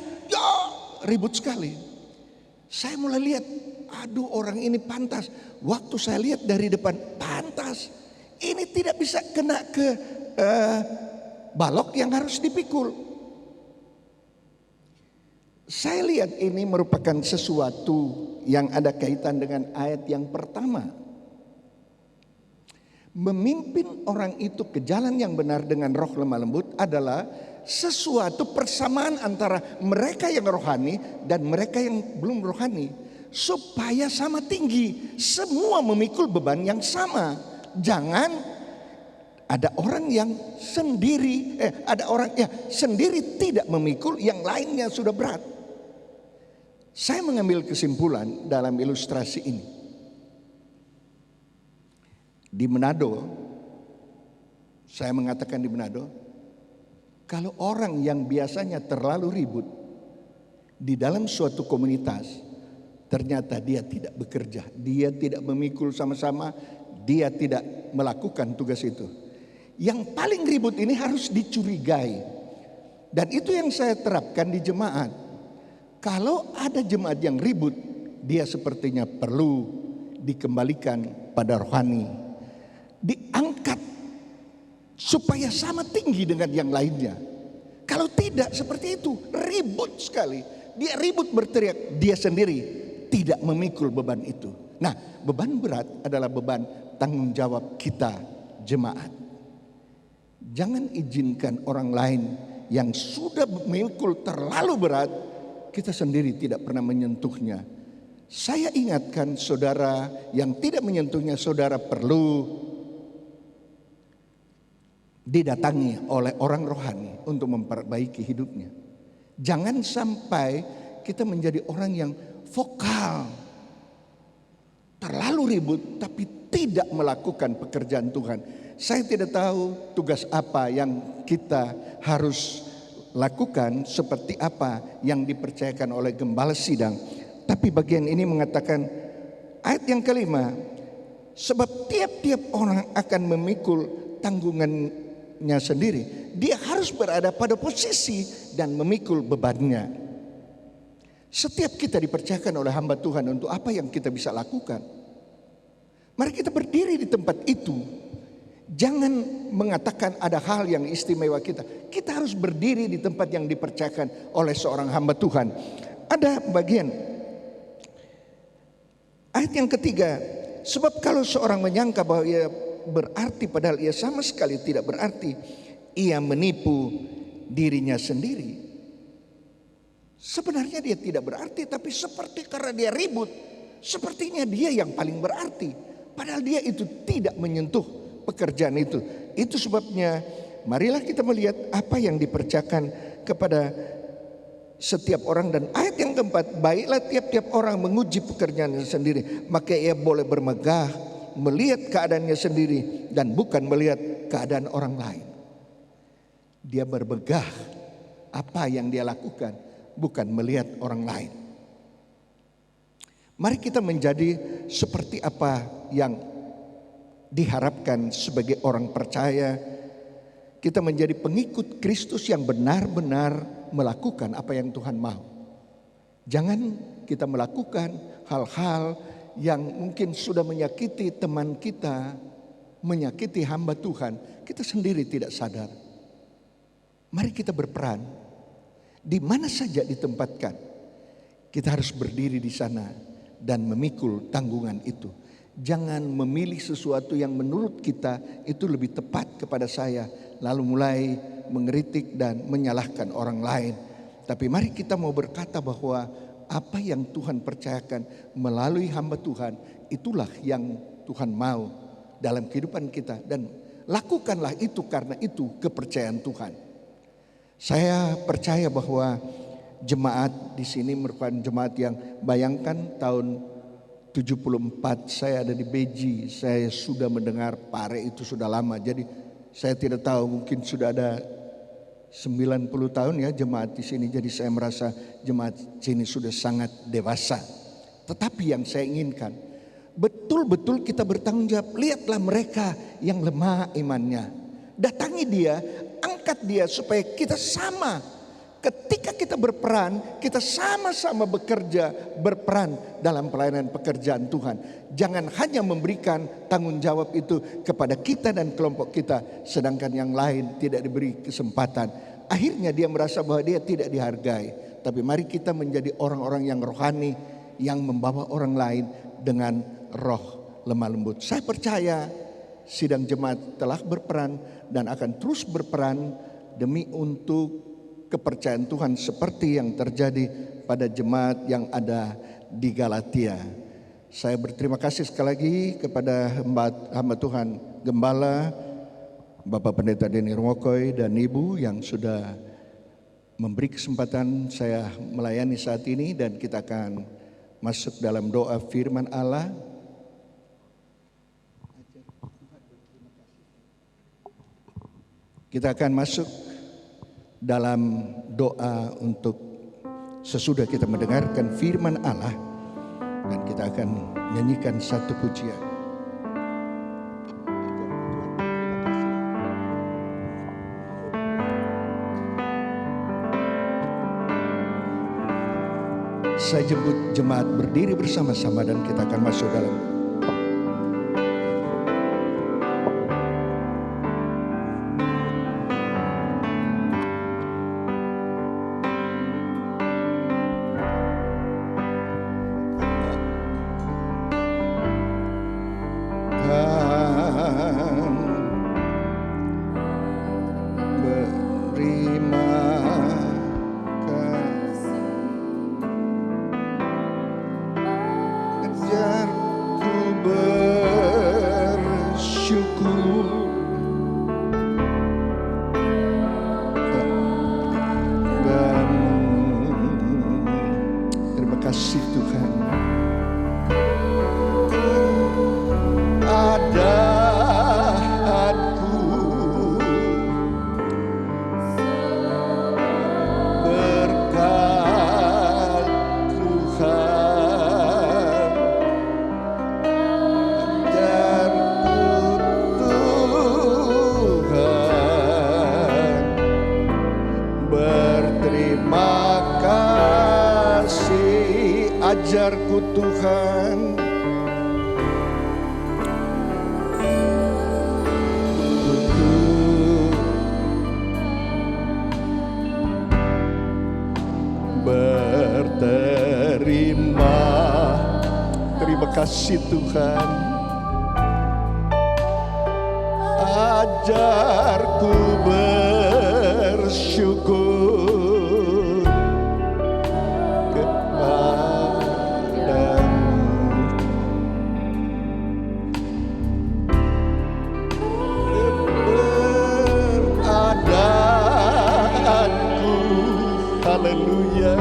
ribut sekali. Saya mulai lihat, aduh, orang ini pantas. Waktu saya lihat dari depan, pantas. Ini tidak bisa kena ke balok yang harus dipikul. Saya lihat ini merupakan sesuatu yang ada kaitan dengan ayat yang pertama. Memimpin orang itu ke jalan yang benar dengan roh lemah lembut adalah sesuatu persamaan antara mereka yang rohani dan mereka yang belum rohani. Supaya sama tinggi, semua memikul beban yang sama. Jangan ada orang yang sendiri, ada orang yang sendiri tidak memikul, yang lainnya sudah berat. Saya mengambil kesimpulan dalam ilustrasi ini. Di Manado, saya mengatakan di Manado, kalau orang yang biasanya terlalu ribut di dalam suatu komunitas, ternyata dia tidak bekerja, dia tidak memikul sama-sama, dia tidak melakukan tugas itu. Yang paling ribut ini harus dicurigai. Dan itu yang saya terapkan di jemaat. Kalau ada jemaat yang ribut, dia sepertinya perlu dikembalikan pada rohani. Diangkat supaya sama tinggi dengan yang lainnya. Kalau tidak seperti itu, ribut sekali. Dia ribut berteriak, dia sendiri tidak memikul beban itu. Nah, beban berat adalah beban tanggung jawab kita jemaat. Jangan izinkan orang lain yang sudah memikul terlalu berat, kita sendiri tidak pernah menyentuhnya. Saya ingatkan saudara yang tidak menyentuhnya, saudara perlu didatangi oleh orang rohani untuk memperbaiki hidupnya. Jangan sampai kita menjadi orang yang vokal, terlalu ribut tapi tidak melakukan pekerjaan Tuhan. Saya tidak tahu tugas apa yang kita harus lakukan, seperti apa yang dipercayakan oleh gembala sidang. Tapi bagian ini mengatakan, ayat yang kelima, sebab tiap-tiap orang akan memikul tanggungannya sendiri. Dia harus berada pada posisi dan memikul bebannya. Setiap kita dipercayakan oleh hamba Tuhan untuk apa yang kita bisa lakukan. Mari kita berdiri di tempat itu. Jangan mengatakan ada hal yang istimewa kita. Kita harus berdiri di tempat yang dipercayakan oleh seorang hamba Tuhan. Ada bagian ayat yang ketiga. Sebab kalau seorang menyangka bahwa ia berarti padahal ia sama sekali tidak berarti, ia menipu dirinya sendiri. Sebenarnya dia tidak berarti, tapi seperti karena dia ribut, sepertinya dia yang paling berarti. Padahal dia itu tidak menyentuh pekerjaan itu. Itu sebabnya marilah kita melihat apa yang dipercayakan kepada setiap orang. Dan ayat yang keempat, baiklah tiap-tiap orang menguji pekerjaannya sendiri, maka ia boleh bermegah melihat keadaannya sendiri dan bukan melihat keadaan orang lain. Dia bermegah apa yang dia lakukan, bukan melihat orang lain. Mari kita menjadi seperti apa yang diharapkan sebagai orang percaya. Kita menjadi pengikut Kristus yang benar-benar melakukan apa yang Tuhan mau. Jangan kita melakukan hal-hal yang mungkin sudah menyakiti teman kita, menyakiti hamba Tuhan, kita sendiri tidak sadar. Mari kita berperan. Di mana saja ditempatkan, kita harus berdiri di sana dan memikul tanggungan itu. Jangan memilih sesuatu yang menurut kita itu lebih tepat kepada saya, lalu mulai mengkritik dan menyalahkan orang lain. Tapi mari kita mau berkata bahwa apa yang Tuhan percayakan melalui hamba Tuhan, itulah yang Tuhan mau dalam kehidupan kita, dan lakukanlah itu karena itu kepercayaan Tuhan. Saya percaya bahwa jemaat di sini merupakan jemaat yang, bayangkan tahun 74 saya ada di Beji, saya sudah mendengar pare itu sudah lama. Jadi saya tidak tahu, mungkin sudah ada 90 tahun ya jemaat di sini. Jadi saya merasa jemaat sini sudah sangat dewasa. Tetapi yang saya inginkan, betul-betul kita bertanggung jawab. Lihatlah mereka yang lemah imannya, datangi dia, angkat dia supaya kita sama. Ketika kita berperan, kita sama-sama bekerja, berperan dalam pelayanan pekerjaan Tuhan. Jangan hanya memberikan tanggung jawab itu kepada kita dan kelompok kita, sedangkan yang lain tidak diberi kesempatan. Akhirnya dia merasa bahwa dia tidak dihargai. Tapi mari kita menjadi orang-orang yang rohani, yang membawa orang lain dengan roh lemah lembut. Saya percaya sidang jemaat telah berperan dan akan terus berperan demi untuk kepercayaan Tuhan seperti yang terjadi pada jemaat yang ada di Galatia. Saya berterima kasih sekali lagi kepada hamba Tuhan Gembala, Bapak Pendeta Denny Romokoy dan Ibu yang sudah memberi kesempatan saya melayani saat ini, dan kita akan masuk dalam doa firman Allah. Kita akan masuk dalam doa untuk sesudah kita mendengarkan firman Allah, dan kita akan nyanyikan satu pujian. Saya jemput jemaat berdiri bersama-sama dan kita akan masuk dalam ajarku Tuhan, untuk berterima. Terima kasih Tuhan, ajarku bersyukur haleluya,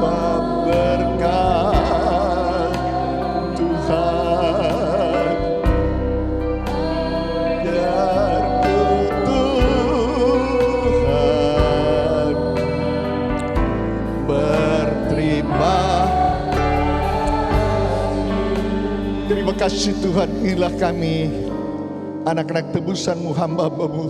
berkat Tuhan, ajarku Tuhan, berterima. Terima kasih Tuhan, inilah kami anak-anak tebusan-Mu, hamba-Mu.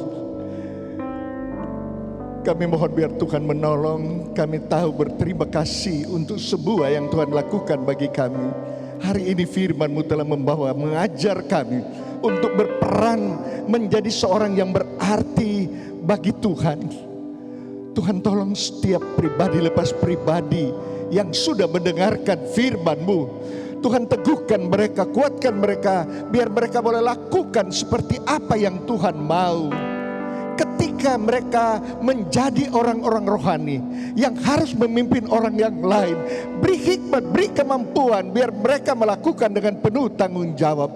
Kami mohon biar Tuhan menolong kami tahu berterima kasih untuk sebuah yang Tuhan lakukan bagi kami. Hari ini firman-Mu telah mengajar kami untuk berperan menjadi seorang yang berarti bagi Tuhan. Tuhan, tolong setiap pribadi lepas pribadi yang sudah mendengarkan firman-Mu, Tuhan teguhkan mereka, kuatkan mereka, biar mereka boleh lakukan seperti apa yang Tuhan mau. Ketika mereka menjadi orang-orang rohani yang harus memimpin orang yang lain, beri hikmat, beri kemampuan, biar mereka melakukan dengan penuh tanggung jawab,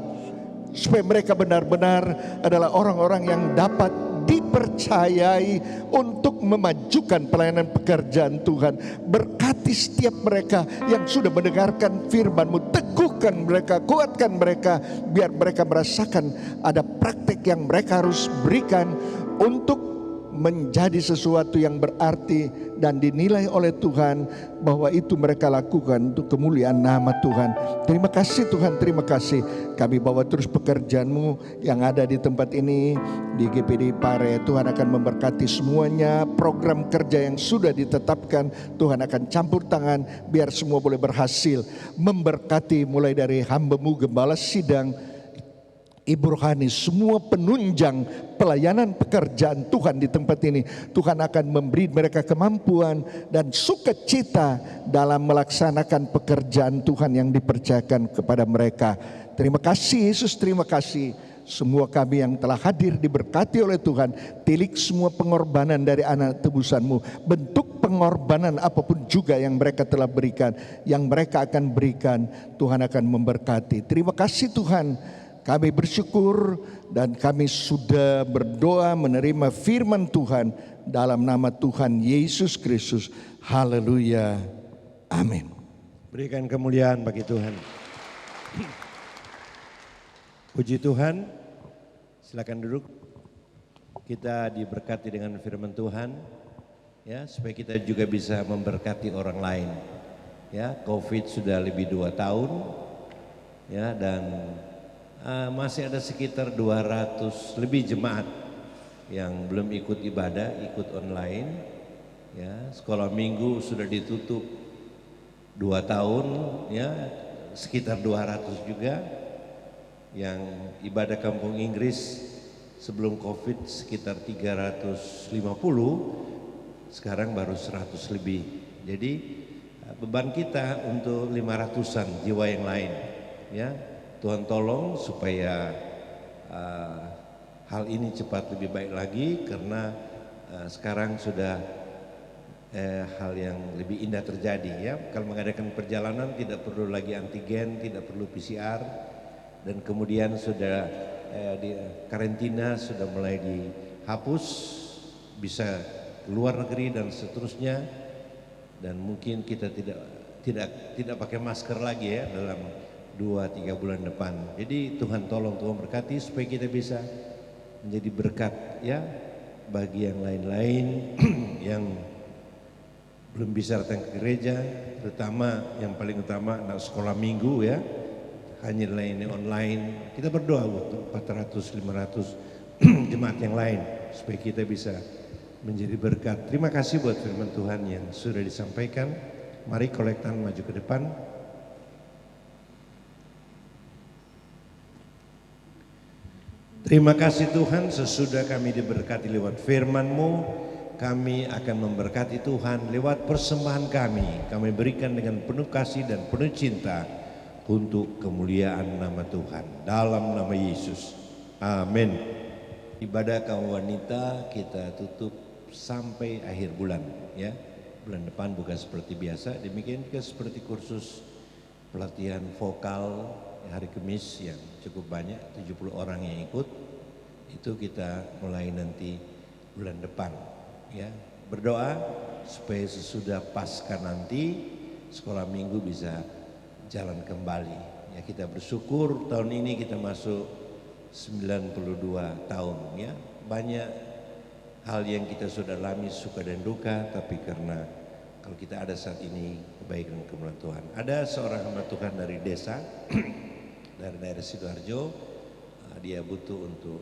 supaya mereka benar-benar adalah orang-orang yang dapat dipercayai untuk memajukan pelayanan pekerjaan Tuhan. Berkati setiap mereka yang sudah mendengarkan firman-Mu, teguhkan mereka, kuatkan mereka, biar mereka merasakan ada praktek yang mereka harus berikan untuk menjadi sesuatu yang berarti dan dinilai oleh Tuhan, bahwa itu mereka lakukan untuk kemuliaan nama Tuhan. Terima kasih Tuhan, terima kasih. Kami bawa terus pekerjaan-Mu yang ada di tempat ini, di GPD Pare. Tuhan akan memberkati semuanya, program kerja yang sudah ditetapkan, Tuhan akan campur tangan biar semua boleh berhasil. Memberkati mulai dari hamba-Mu Gembala Sidang, Ibu Rohani, semua penunjang pelayanan pekerjaan Tuhan di tempat ini. Tuhan akan memberi mereka kemampuan dan sukacita dalam melaksanakan pekerjaan Tuhan yang dipercayakan kepada mereka. Terima kasih Yesus, terima kasih. Semua kami yang telah hadir diberkati oleh Tuhan. Tilik semua pengorbanan dari anak tebusan-Mu, bentuk pengorbanan apapun juga yang mereka telah berikan, yang mereka akan berikan, Tuhan akan memberkati. Terima kasih Tuhan. Kami bersyukur dan kami sudah berdoa menerima firman Tuhan dalam nama Tuhan Yesus Kristus. Haleluya. Amin. Berikan kemuliaan bagi Tuhan. Puji Tuhan. Silakan duduk. Kita diberkati dengan firman Tuhan, ya, supaya kita juga bisa memberkati orang lain. Ya, COVID sudah lebih 2 tahun, ya, dan masih ada sekitar 200 lebih jemaat yang belum ikut ibadah, ikut online. Ya, sekolah minggu sudah ditutup 2 tahun, ya, sekitar 200 juga. Yang ibadah kampung Inggris sebelum COVID sekitar 350, sekarang baru 100 lebih. Jadi beban kita untuk 500-an jiwa yang lain, ya. Tuhan tolong supaya hal ini cepat lebih baik lagi, karena sekarang sudah hal yang lebih indah terjadi, ya. Kalau mengadakan perjalanan tidak perlu lagi antigen, tidak perlu PCR, dan kemudian sudah di karantina sudah mulai dihapus, bisa keluar negeri dan seterusnya, dan mungkin kita tidak pakai masker lagi, ya, dalam 2-3 bulan depan. Jadi Tuhan tolong, Tuhan berkati supaya kita bisa menjadi berkat, ya, bagi yang lain-lain yang belum bisa datang ke gereja, terutama yang paling utama anak sekolah minggu, ya, hanya lainnya online. Kita berdoa untuk 400-500 jemaat yang lain supaya kita bisa menjadi berkat. Terima kasih buat firman Tuhan yang sudah disampaikan. Mari kolektan maju ke depan. Terima kasih Tuhan, sesudah kami diberkati lewat firman-Mu, kami akan memberkati Tuhan lewat persembahan kami. Kami berikan dengan penuh kasih dan penuh cinta untuk kemuliaan nama Tuhan. Dalam nama Yesus. Amin. Ibadah kaum wanita kita tutup sampai akhir bulan, ya. Bulan depan bukan seperti biasa. Demikian juga seperti kursus pelatihan vokal hari Kamis yang cukup banyak, 70 orang yang ikut. Itu kita mulai nanti bulan depan, ya. Berdoa supaya sesudah Paskah nanti sekolah minggu bisa jalan kembali. Ya, kita bersyukur tahun ini kita masuk 92 tahun, ya. Banyak hal yang kita sudah alami, suka dan duka, tapi karena kalau kita ada saat ini kebaikan dan kemuliaan Tuhan. Ada seorang hamba Tuhan dari desa dari daerah Sidoarjo, dia butuh untuk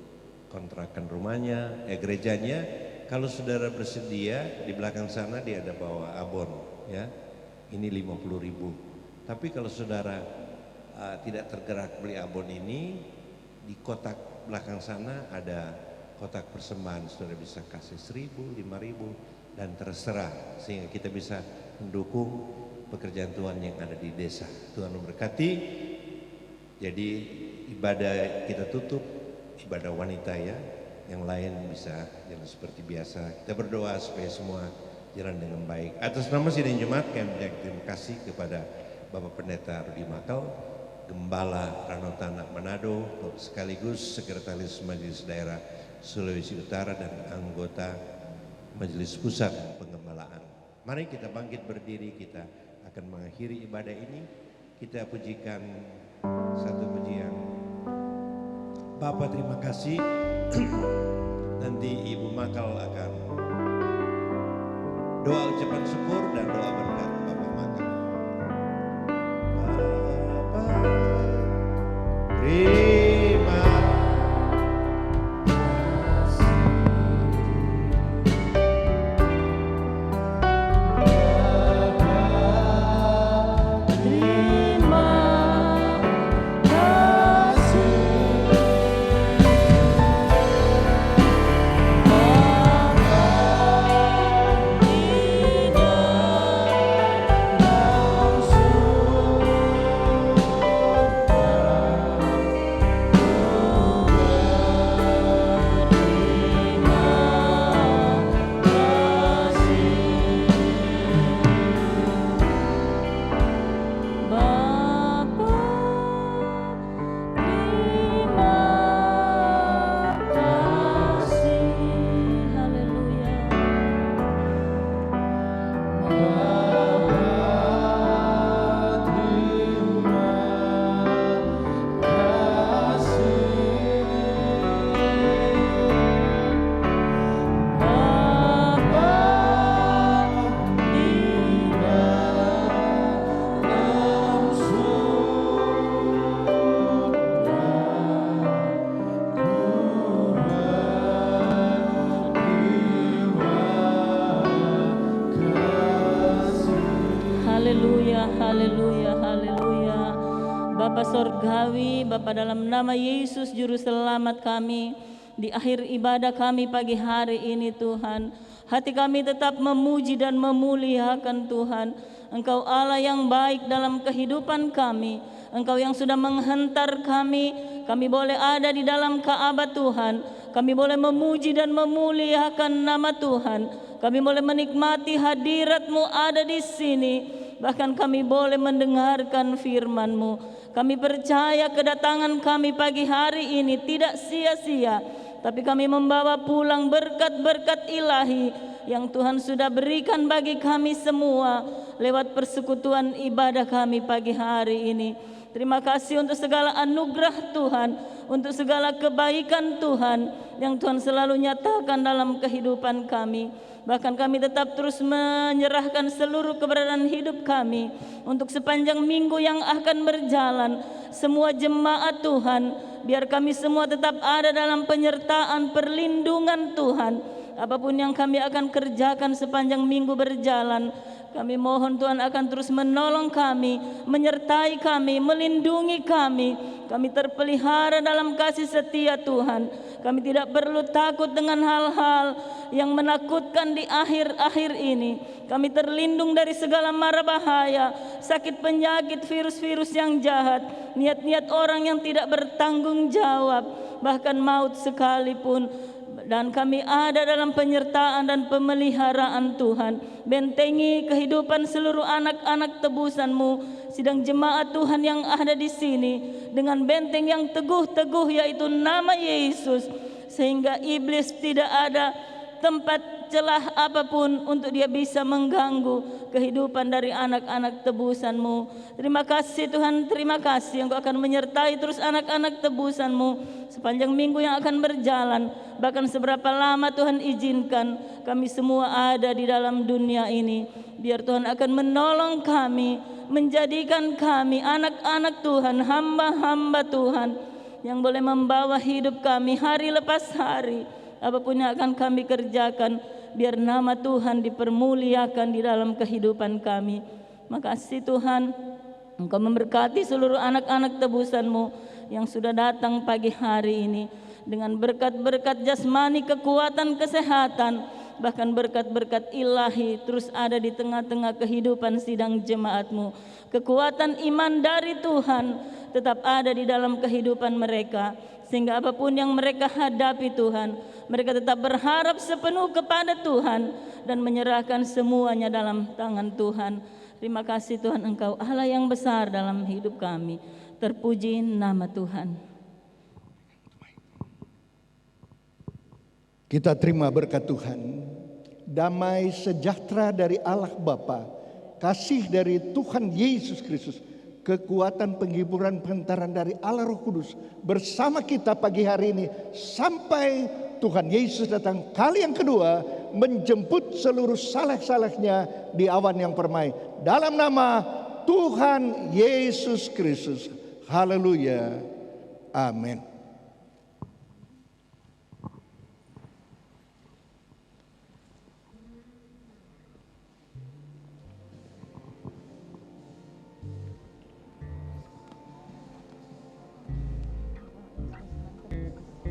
kontrakan rumahnya, gerejanya. Kalau saudara bersedia, di belakang sana dia ada bawa abon, ya. Ini 50.000. Tapi kalau saudara tidak tergerak beli abon ini, di kotak belakang sana ada kotak persembahan. Saudara bisa kasih 1.000, 5.000 dan terserah, sehingga kita bisa mendukung pekerjaan Tuhan yang ada di desa. Tuhan memberkati. Jadi ibadah kita tutup, ibadah wanita ya, yang lain bisa jalan seperti biasa. Kita berdoa supaya semua jalan dengan baik. Atas nama Sidang Jemaat kami terima kasih kepada Bapak Pendeta Rudi Makal, Gembala Ranotana Manado, sekaligus Sekretaris Majelis Daerah Sulawesi Utara dan anggota Majelis Pusat Penggembalaan. Mari kita bangkit berdiri, kita akan mengakhiri ibadah ini. Kita pujikan satu pujian. Bapak terima kasih. Nanti Ibu Makal akan doa ucapan syukur dan doa berkat Bapak Makal. Bapak terima Bapa Sorgawi, Bapa dalam nama Yesus Juru Selamat kami, di akhir ibadah kami pagi hari ini Tuhan, hati kami tetap memuji dan memuliakan Tuhan. Engkau Allah yang baik dalam kehidupan kami, Engkau yang sudah menghantar kami boleh ada di dalam Ka'bah Tuhan, kami boleh memuji dan memuliakan nama Tuhan, kami boleh menikmati hadirat-Mu ada di sini, bahkan kami boleh mendengarkan firman-Mu. Kami percaya kedatangan kami pagi hari ini tidak sia-sia, tapi kami membawa pulang berkat-berkat ilahi yang Tuhan sudah berikan bagi kami semua lewat persekutuan ibadah kami pagi hari ini. Terima kasih untuk segala anugerah Tuhan, untuk segala kebaikan Tuhan yang Tuhan selalu nyatakan dalam kehidupan kami. Bahkan kami tetap terus menyerahkan seluruh keberadaan hidup kami untuk sepanjang minggu yang akan berjalan. Semua jemaat Tuhan, biar kami semua tetap ada dalam penyertaan perlindungan Tuhan. Apapun yang kami akan kerjakan sepanjang minggu berjalan, kami mohon Tuhan akan terus menolong kami, menyertai kami, melindungi kami. Kami terpelihara dalam kasih setia Tuhan. Kami tidak perlu takut dengan hal-hal yang menakutkan di akhir-akhir ini. Kami terlindung dari segala mara bahaya, sakit penyakit, virus-virus yang jahat, niat-niat orang yang tidak bertanggung jawab, bahkan maut sekalipun. Dan kami ada dalam penyertaan dan pemeliharaan Tuhan. Bentengi kehidupan seluruh anak-anak tebusan-Mu, sidang jemaat Tuhan yang ada di sini, dengan benteng yang teguh-teguh yaitu nama Yesus, sehingga iblis tidak ada tempat celah apapun untuk dia bisa mengganggu kehidupan dari anak-anak tebusan-Mu. Terima kasih Tuhan, terima kasih Engkau akan menyertai terus anak-anak tebusan-Mu sepanjang minggu yang akan berjalan. Bahkan seberapa lama Tuhan izinkan kami semua ada di dalam dunia ini, biar Tuhan akan menolong kami, menjadikan kami anak-anak Tuhan, hamba-hamba Tuhan yang boleh membawa hidup kami hari lepas hari. Apapun yang akan kami kerjakan, biar nama Tuhan dipermuliakan di dalam kehidupan kami. Makasih Tuhan, Engkau memberkati seluruh anak-anak tebusan-Mu yang sudah datang pagi hari ini dengan berkat-berkat jasmani, kekuatan, kesehatan, bahkan berkat-berkat ilahi terus ada di tengah-tengah kehidupan sidang jemaat-Mu. Kekuatan iman dari Tuhan tetap ada di dalam kehidupan mereka, sehingga apapun yang mereka hadapi Tuhan, mereka tetap berharap sepenuh kepada Tuhan dan menyerahkan semuanya dalam tangan Tuhan. Terima kasih Tuhan, Engkau Allah yang besar dalam hidup kami. Terpuji nama Tuhan. Kita terima berkat Tuhan. Damai sejahtera dari Allah Bapa, kasih dari Tuhan Yesus Kristus, kekuatan penghiburan pengentaran dari Allah Roh Kudus bersama kita pagi hari ini sampai Tuhan Yesus datang kali yang kedua menjemput seluruh salah-salahnya di awan yang permai. Dalam nama Tuhan Yesus Kristus. Haleluya. Amin.